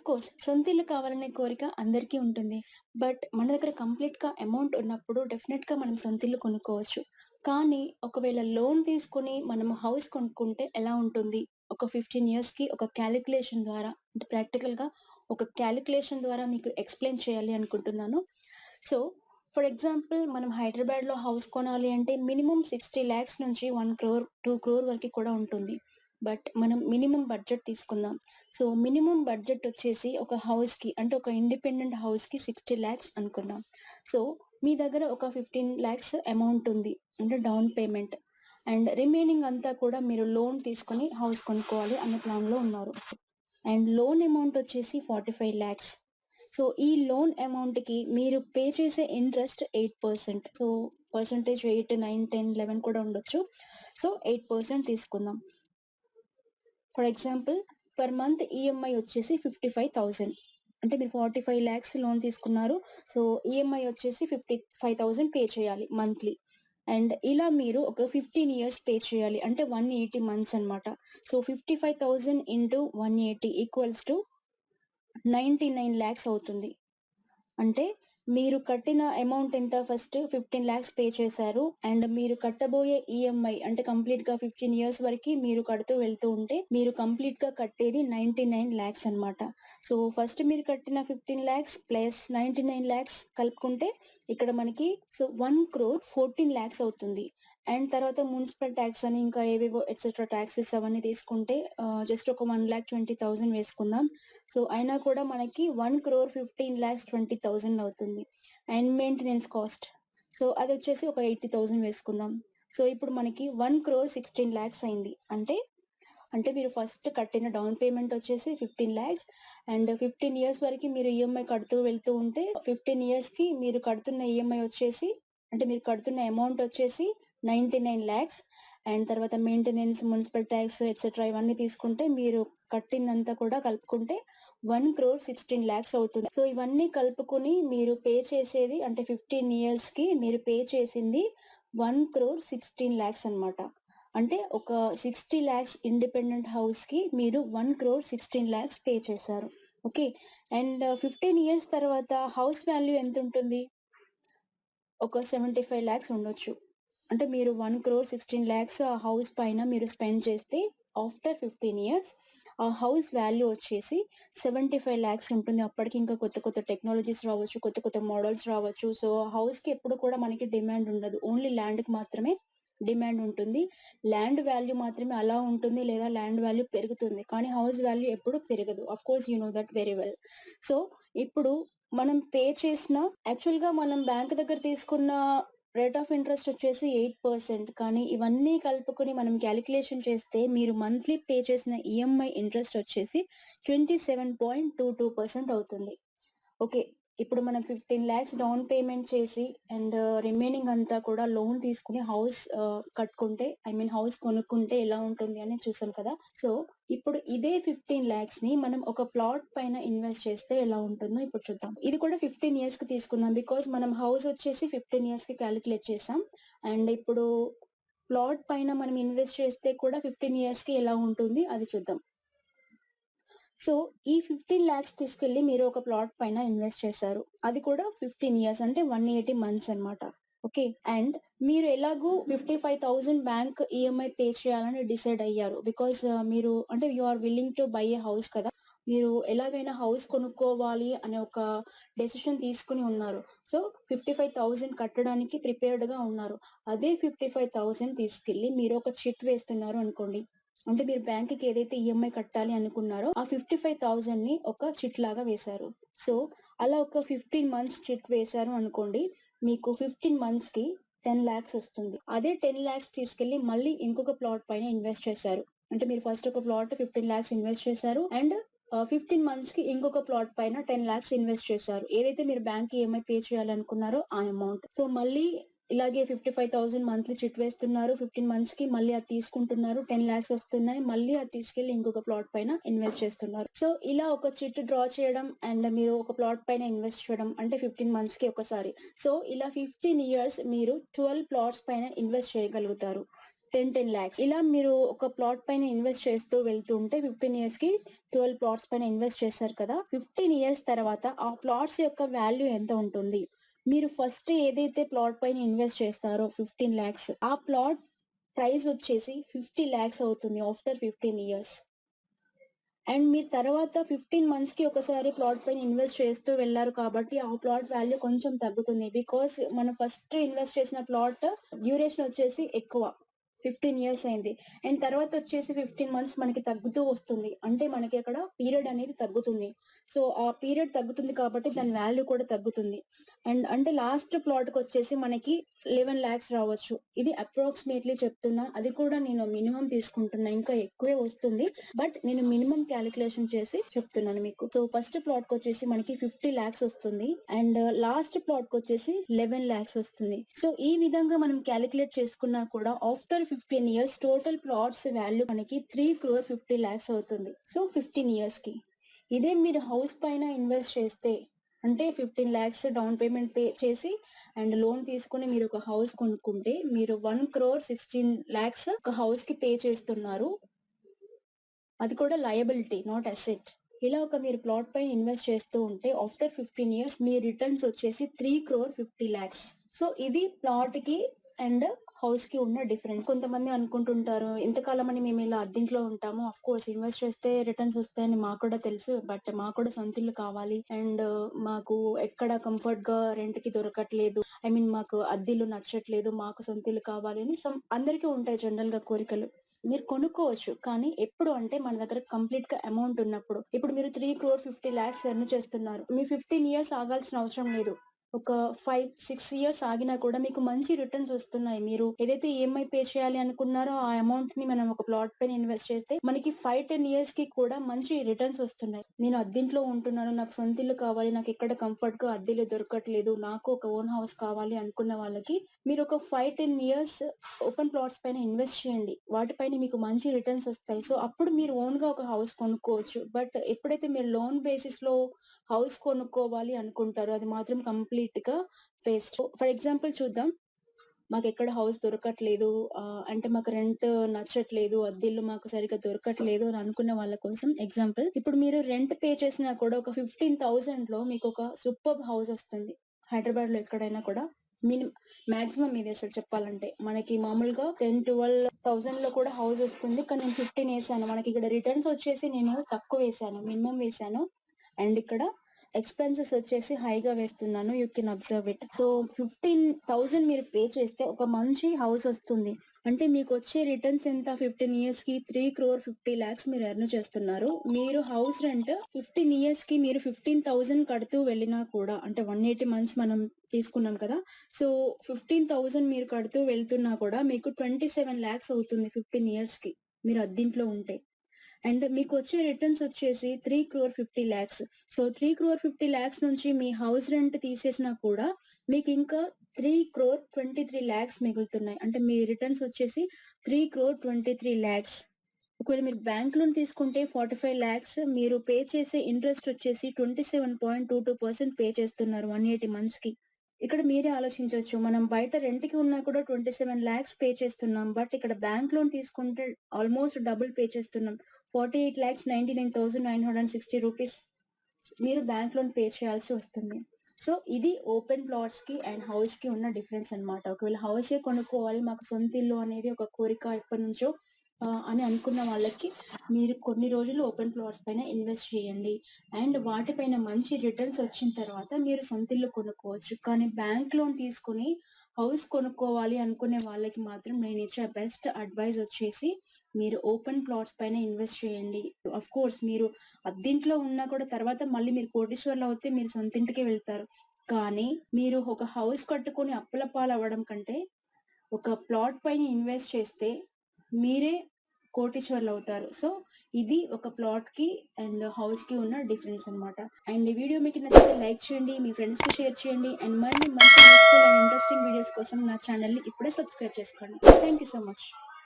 Course సొంతిల్లు కావాలనే కోరిక అందరికీ ఉంటుంది. బట్ మన దగ్గర కంప్లీట్‌గా అమౌంట్ ఉన్నప్పుడు డెఫినెట్‌గా మనం సొంతిల్లు కొనుక్కోవచ్చు. కానీ ఒకవేళ లోన్ తీసుకొని మనం హౌస్ కొనుక్కుంటే ఎలా ఉంటుంది? ఒక 15 ఇయర్స్‌కి ఒక క్యాలిక్యులేషన్ ద్వారా అంటే ప్రాక్టికల్‌గా ఒక క్యాలిక్యులేషన్ ద్వారా మీకు ఎక్స్‌ప్లెయిన్ చేయాలి అనుకుంటున్నాను. సో, ఫర్ ఎగ్జాంపుల్ మనం హైదరాబాద్‌లో హౌస్ కొనాలి అంటే మినిమమ్ 60,00,000 నుంచి 1,00,00,000, 2,00,00,000 వరకి కూడా ఉంటుంది. బట్ మనం మినిమమ్ బడ్జెట్ తీసుకుందాం. సో, మినిమమ్ బడ్జెట్ వచ్చేసి ఒక హౌస్‌కి అంటే ఒక ఇండిపెండెంట్ హౌస్‌కి 60,00,000 అనుకుందాం. సో, మీ దగ్గర ఒక 15,00,000 అమౌంట్ ఉంది. అంటే డౌన్ పేమెంట్. అండ్ రిమైనింగ్ అంతా కూడా మీరు లోన్ తీసుకొని హౌస్ కొనుక్కోవాలి అన్న ప్లాన్‌లో ఉన్నారు. అండ్ లోన్ అమౌంట్ వచ్చేసి 45,00,000. సో, ఈ లోన్ అమౌంట్‌కి మీరు పే చేసే ఇంట్రెస్ట్ 8%. సో, పర్సెంటేజ్ 8, 9, 10, 11 కూడా ఉండొచ్చు. సో, 8% తీసుకుందాం. For example per month EMI వచ్చేసి 55,000. అంటే మీరు 45,00,000 లోన్ తీసుకున్నారు. సో, ఈఎంఐ వచ్చేసి 55,000 పే చేయాలి మంత్లీ. అండ్ ఇలా మీరు ఒక 15 ఇయర్స్ పే చేయాలి. అంటే 180 మంత్స్ అన్నమాట. సో, 55,000 ఇంటూ 180 ఈక్వల్స్ టు 99,00,000 అవుతుంది. అంటే మీరు కట్టిన అమౌంట్ ఎంత ఫస్ట్ 15,00,000 పే చేశారు. అండ్ మీరు కట్టబోయే ఈఎంఐ అంటే కంప్లీట్‌గా 15 ఇయర్స్ వరకి మీరు కడుతూ వెళ్తూ ఉంటే, మీరు కంప్లీట్‌గా కట్టేది 99,00,000 అన్నమాట. సో, ఫస్ట్ మీరు కట్టిన 15,00,000 ప్లస్ 99,00,000 కలుపుకుంటే ఇక్కడ మనకి 1,14,00,000 అవుతుంది. అండ్ తర్వాత మున్సిపల్ టాక్స్ అని ఇంకా ఏవేవో ఎక్సెట్రా టాక్సెస్ అవన్నీ తీసుకుంటే జస్ట్ ఒక 1,20,000 వేసుకుందాం. సో, అయినా కూడా మనకి 1,15,20,000 అవుతుంది. And maintenance cost. సో, అదొచ్చేసి ఒక 80,000 వేసుకుందాం. సో, ఇప్పుడు మనకి 1,16,00,000 అయింది. అంటే మీరు ఫస్ట్ కట్టిన డౌన్ పేమెంట్ వచ్చేసి 15,00,000 అండ్ 15 ఇయర్స్ వరకి మీరు ఈఎంఐ కడుతూ వెళ్తూ ఉంటే 15 ఇయర్స్‌కి మీరు కడుతున్న ఈఎంఐ వచ్చేసి అంటే మీరు కడుతున్న అమౌంట్ వచ్చేసి 99,00,000 అండ్ తర్వాత మెయింటెనెన్స్, మున్సిపల్ టాక్స్ ఎక్సెట్రా ఇవన్నీ తీసుకుంటే మీరు కట్టిందంతా కూడా కలుపుకుంటే 1,16,00,000 అవుతుంది. సో, ఇవన్నీ కలుపుకొని మీరు పే చేసేది అంటే 15 ఇయర్స్‌కి మీరు పే చేసింది 1,16,00,000 అన్నమాట. అంటే ఒక 60,00,000 ఇండిపెండెంట్ హౌస్‌కి మీరు 1,16,00,000 పే చేశారు. ఓకే. అండ్ 15 ఇయర్స్ తర్వాత హౌస్ వాల్యూ ఎంతుంటుంది? ఒక 75,00,000 ఉండొచ్చు. అంటే మీరు 1,16,00,000 ఆ హౌస్ పైన మీరు స్పెండ్ చేస్తే ఆఫ్టర్ 15 ఇయర్స్ ఆ హౌస్ వాల్యూ వచ్చేసి 75,00,000 ఉంటుంది. అప్పటికి ఇంకా కొత్త కొత్త టెక్నాలజీస్ రావచ్చు. కొత్త కొత్త మోడల్స్ రావచ్చు. సో, హౌస్‌కి ఎప్పుడు కూడా మనకి డిమాండ్ ఉండదు. ఓన్లీ ల్యాండ్‌కి మాత్రమే డిమాండ్ ఉంటుంది. ల్యాండ్ వాల్యూ మాత్రమే అలా ఉంటుంది. లేదా ల్యాండ్ వాల్యూ పెరుగుతుంది. కానీ హౌస్ వాల్యూ ఎప్పుడు పెరగదు. Of course you know that very well. So, ఇప్పుడు మనం పే చేసిన యాక్చువల్‌గా మనం బ్యాంక్ దగ్గర తీసుకున్న రేట్ ఆఫ్ ఇంట్రెస్ట్ వచ్చేసి 8%. కానీ ఇవన్నీ కలుపుకొని మనం కాలిక్యులేషన్ చేస్తే మీరు మంత్లీ పే చేసిన ఈఎంఐ ఇంట్రెస్ట్ వచ్చేసి 27.22% అవుతుంది. ఓకే. ఇప్పుడు మనం 15,00,000 డౌన్ పేమెంట్ చేసి అండ్ రిమైనింగ్ అంతా కూడా లోన్ తీసుకొని హౌస్ కట్టుకుంటే హౌస్ కొనుక్కుంటే ఎలా ఉంటుంది అని చూసాం కదా! సో, ఇప్పుడు ఇదే 15,00,000ని మనం ఒక ప్లాట్ పైన ఇన్వెస్ట్ చేస్తే ఎలా ఉంటుందో ఇప్పుడు చూద్దాం. ఇది కూడా 15 ఇయర్స్‌కి తీసుకుందాం. బికాజ్ మనం హౌస్ వచ్చేసి 15 ఇయర్స్‌కి కాలిక్యులేట్ చేసాం. అండ్ ఇప్పుడు ప్లాట్ పైన మనం ఇన్వెస్ట్ చేస్తే కూడా 15 ఇయర్స్‌కి ఎలా ఉంటుంది అది చూద్దాం. సో, ఈ 15,00,000 తీసుకెళ్ళి మీరు ఒక ప్లాట్ పైన ఇన్వెస్ట్ చేశారు. అది కూడా 15 ఇయర్స్ అంటే 180 మంత్స్ అన్నమాట. ఓకే. అండ్ మీరు ఎలాగో 55,000 బ్యాంక్ ఈఎంఐ పే చేయాలని డిసైడ్ అయ్యారు. బికాజ్ మీరు అంటే you are willing to buy a house కదా! మీరు ఎలాగైనా హౌస్ కొనుక్కోవాలి అనే ఒక డెసిషన్ తీసుకొని ఉన్నారు. సో, 55,000 కట్టడానికి ప్రిపేర్డ్‌గా ఉన్నారు. అదే 55,000 తీసుకెళ్ళి మీరు ఒక చిట్ వేస్తున్నారు అనుకోండి. అంటే మీరు బ్యాంక్‌కి ఏదైతే ఈఎంఐ కట్టాలి అనుకున్నారో, ఆ 55,000ని ఒక చిట్ లాగా వేశారు. సో, అలా ఒక 15 మంత్స్ చిట్ వేశారు అనుకోండి. మీకు 15 మంత్స్‌కి 10,00,000 వస్తుంది. అదే 10,00,000 తీసుకెళ్ళి మళ్ళీ ఇంకొక ప్లాట్ పైన ఇన్వెస్ట్ చేశారు. అంటే మీరు ఫస్ట్ ఒక ప్లాట్ 15,00,000 ఇన్వెస్ట్ చేశారు. అండ్ 15 మంత్స్‌కి ఇంకొక ప్లాట్ పైన 10,00,000 ఇన్వెస్ట్ చేశారు. ఏదైతే మీరు బ్యాంక్ ఈఎంఐ పే చేయాలనుకున్నారో ఆ అమౌంట్. సో, మళ్ళీ ఇలాగే 55,000 మంత్లీ చిట్ వేస్తున్నారు. 15 మంత్స్‌కి మళ్ళీ అది తీసుకుంటున్నారు. 10,00,000 వస్తున్నాయి. మళ్ళీ అది తీసుకెళ్ళి ఇంకొక ప్లాట్ పైన ఇన్వెస్ట్ చేస్తున్నారు. సో, ఇలా ఒక చిట్ డ్రా చేయడం అండ్ మీరు ఒక ప్లాట్ పైన ఇన్వెస్ట్ చేయడం అంటే 15 మంత్స్‌కి ఒకసారి. సో, ఇలా 15 ఇయర్స్ మీరు 12 ప్లాట్స్ పైన ఇన్వెస్ట్ చేయగలుగుతారు. 10 lakhs. ఇలా మీరు ఒక ప్లాట్ పైన ఇన్వెస్ట్ చేస్తూ వెళ్తూ ఉంటే 15 years కి 12 ప్లాట్స్ పైన ఇన్వెస్ట్ చేశారు కదా, 15 years తర్వాత ఆ ప్లాట్స్ యొక్క వాల్యూ ఎంత ఉంటుంది? మీరు ఫస్ట్ ఏదైతే ప్లాట్ పైన ఇన్వెస్ట్ చేస్తారో 15 lakhs, ఆ ప్లాట్ ప్రైస్ వచ్చేసి 50 lakhs అవుతుంది ఆఫ్టర్ 15 years. అండ్ మీరు తర్వాత 15 మంత్స్‌కి ఒకసారి ప్లాట్ పైన ఇన్వెస్ట్ చేస్తూ వెళ్లారు కాబట్టి ఆ ప్లాట్ వాల్యూ కొంచెం తగ్గుతుంది. బికాస్ మనం ఫస్ట్ ఇన్వెస్ట్ చేసిన ప్లాట్ డ్యూరేషన్ వచ్చేసి ఎక్కువ. 15 years అయింది. అండ్ తర్వాత వచ్చేసి 15 మంత్స్ మనకి తగ్గుతూ వస్తుంది. అంటే మనకి అక్కడ పీరియడ్ అనేది తగ్గుతుంది. సో, ఆ పీరియడ్ తగ్గుతుంది కాబట్టి దాని వాల్యూ కూడా తగ్గుతుంది. అండ్ అంటే లాస్ట్ ప్లాట్‌కొచ్చేసి మనకి 11 lakhs రావచ్చు. ఇది అప్రాక్సిమేట్‌లీ చెప్తున్నా. అది కూడా నేను మినిమమ్ తీసుకుంటున్నా. ఇంకా ఎక్కువే వస్తుంది. బట్ నేను మినిమమ్ క్యాలిక్యులేషన్ చేసి చెప్తున్నాను మీకు. సో, ఫస్ట్ ప్లాట్‌కొచ్చేసి మనకి 50 lakhs వస్తుంది. అండ్ లాస్ట్ ప్లాట్‌కొచ్చేసి 11 lakhs వస్తుంది. సో, ఈ విధంగా మనం క్యాలిక్యులేట్ చేసుకున్నా కూడా after 15 years total plots value మనకి 3,50 lakhs అవుతుంది. సో, 15 yearsకి. ఇదే మీరు హౌస్ పైన ఇన్వెస్ట్ చేస్తే అంటే 15 lakhs డౌన్ పేమెంట్ పే చేసి అండ్ లోన్ తీసుకొని మీరు ఒక హౌస్ కొనుక్కుంటే మీరు 1,16 lakhs ఒక హౌస్ కి పే చేస్తున్నారు. అది కూడా లయబిలిటీ, నాట్ అసెట్. ఇలా ఒక మీరు ప్లాట్ పైన ఇన్వెస్ట్ చేస్తూ ఉంటే ఆఫ్టర్ 15 years మీ రిటర్న్స్ వచ్చేసి 3,50 lakhs. సో, ఇది ప్లాట్ కి అండ్ హౌస్ కి ఉన్న డిఫరెన్స్. కొంతమంది అనుకుంటుంటారు ఇంతకాలం అని మేము ఇలా అద్దెంట్లో ఉంటాము, ఆఫ్ కోర్స్ ఇన్వెస్ట్ చేస్తే రిటర్న్స్ వస్తాయని మాకు కూడా తెలుసు. బట్ మాకు కూడా సొంత ఇల్లు కావాలి అండ్ మాకు ఎక్కడ కంఫర్ట్ గా రెంట్ కి దొరకట్లేదు. ఐ మీన్ మాకు అద్దెలు నచ్చట్లేదు, మాకు సొంత ఇల్లు కావాలి అని అందరికీ ఉంటాయి జనరల్ గా కోరికలు. మీరు కొనుక్కోవచ్చు. కానీ ఎప్పుడు అంటే మన దగ్గర కంప్లీట్ గా అమౌంట్ ఉన్నప్పుడు. ఇప్పుడు మీరు 3,50 lakhs ఎర్న్ చేస్తున్నారు. మీ 15 years ఆగాల్సిన అవసరం లేదు. ఒక 5-6 years ఆగినా కూడా మీకు మంచి రిటర్న్స్ వస్తున్నాయి. మీరు ఏదైతే ఈఎంఐ పే చేయాలి అనుకున్నారో ఆ అమౌంట్ ని మనం ఒక ప్లాట్ పైన ఇన్వెస్ట్ చేస్తే మనకి 5-10 years కి కూడా మంచి రిటర్న్స్ వస్తున్నాయి. నేను అద్దెంట్లో ఉంటున్నాను, నాకు సొంత ఇల్లు కావాలి, నాకు ఎక్కడ కంఫర్ట్ గా అద్దెలు దొరకట్లేదు, నాకు ఒక ఓన్ హౌస్ కావాలి అనుకున్న వాళ్ళకి మీరు ఒక 5-10 years ఓపెన్ ప్లాట్స్ పైన ఇన్వెస్ట్ చేయండి. వాటిపైన మీకు మంచి రిటర్న్స్ వస్తాయి. సో, అప్పుడు మీరు ఓన్ గా ఒక హౌస్ కొనుక్కోవచ్చు. బట్ ఎప్పుడైతే మీరు లోన్ బేసిస్ లో హౌస్ కొనుక్కోవాలి అనుకుంటారో అది మాత్రం కంప్లీట్ గా వేస్ట్. ఫర్ ఎగ్జాంపుల్ చూద్దాం. మాకెక్కడ హౌస్ దొరకట్లేదు, అంటే మాకు రెంట్ నచ్చట్లేదు, అద్దెల్లు మాకు సరిగ్గా దొరకట్లేదు అని అనుకున్న వాళ్ళ కోసం ఎగ్జాంపుల్. ఇప్పుడు మీరు రెంట్ పే చేసినా కూడా ఒక 15,000లో మీకు ఒక సూపర్బ్ హౌస్ వస్తుంది. హైదరాబాద్ లో ఎక్కడైనా కూడా మాక్సిమం ఇది అసలు చెప్పాలంటే మనకి మామూలుగా 10-12,000 లో కూడా హౌస్ వస్తుంది. కానీ నేను 15 వేసాను. మనకి ఇక్కడ రిటర్న్స్ వచ్చేసి నేను తక్కువ వేసాను, మినిమం వేసాను. అండ్ ఇక్కడ ఎక్స్పెన్సెస్ వచ్చేసి హైగా వేస్తున్నాను. You can observe it. So, 15,000 మీరు పే చేస్తే ఒక మంచి హౌస్ వస్తుంది. అంటే మీకు వచ్చే రిటర్న్స్ ఎంత? 15 years కి 3,50 lakhs మీరు ఎర్న్ చేస్తున్నారు. మీరు హౌస్ రెంట్ 15 years కి మీరు 15,000 కడుతూ వెళ్ళినా కూడా, అంటే 180 months మనం తీసుకున్నాం కదా, సో 15,000 మీరు కడుతూ వెళ్తున్నా కూడా మీకు 27 lakhs అవుతుంది 15 years కి మీరు అద్దెంట్లో ఉంటే. అండ్ మీకు వచ్చే రిటర్న్స్ వచ్చేసి 3,50 lakhs. సో, 3,50 lakhs నుంచి మీ హౌస్ రెంట్ తీసేసినా కూడా మీకు ఇంకా 3,23 lakhs మిగులుతున్నాయి. అంటే మీ రిటర్న్స్ వచ్చేసి 3,23 lakhs. ఒకవేళ మీరు బ్యాంక్ లోన్ తీసుకుంటే 45 lakhs, మీరు పే చేసే ఇంట్రెస్ట్ వచ్చేసి 27.22% పే చేస్తున్నారు 180 months కి. ఇక్కడ మీరే ఆలోచించొచ్చు. మనం బయట రెంట్‌కి ఉన్నా కూడా 27 lakhs పే చేస్తున్నాం. బట్ ఇక్కడ బ్యాంక్ లోన్ తీసుకుంటే ఆల్మోస్ట్ డబుల్ పే చేస్తున్నాం. 48,99,960 రూపీస్ మీరు బ్యాంక్ లోన్ పే చేయాల్సి వస్తుంది. సో, ఇది ఓపెన్ ప్లాట్స్‌కి అండ్ హౌస్‌కి ఉన్న డిఫరెన్స్ అన్నమాట. ఒకవేళ హౌసే కొనుక్కోవాలి, మాకు సొంత ఇల్లు అనేది ఒక కోరిక ఎప్పటినుంచో అని అనుకున్న వాళ్ళకి మీరు కొన్ని రోజులు ఓపెన్ ప్లాట్స్ పైన ఇన్వెస్ట్ చేయండి. అండ్ వాటిపైన మంచి రిటర్న్స్ వచ్చిన తర్వాత మీరు సొంత ఇల్లు కొనుక్కోవచ్చు. కానీ బ్యాంక్ లోన్ తీసుకొని హౌస్ కొనుక్కోవాలి అనుకునే వాళ్ళకి మాత్రం నేను ఇచ్చే బెస్ట్ అడ్వైస్ వచ్చేసి మీరు ఓపెన్ ప్లాట్స్ పైన ఇన్వెస్ట్ చేయండి. ఆఫ్ కోర్స్ మీరు అద్దెంట్లో ఉన్నా కూడా తర్వాత మళ్ళీ మీరు కోటీశ్వర్లు అవుతే మీరు సొంత ఇంటికే వెళ్తారు. కానీ మీరు ఒక హౌస్ కట్టుకొని అప్పుల పాలవ్వడం కంటే ఒక ప్లాట్ పైన ఇన్వెస్ట్ చేస్తే మీరే కోటీశ్వర్లు అవుతారు. సో, ఇది ఒక ప్లాట్ కి అండ్ హౌస్ కి ఉన్న డిఫరెన్స్ అన్నమాట. అండ్ ఈ వీడియో మీకు నచ్చితే లైక్ చేయండి, మీ ఫ్రెండ్స్ కి షేర్ చేయండి. అండ్ మరిన్ని మంచి యూస్ఫుల్ అండ్ ఇంట్రెస్టింగ్ వీడియోస్ కోసం నా ఛానల్ ని ఇప్పుడే సబ్స్క్రైబ్ చేసుకోండి. Thank you so much.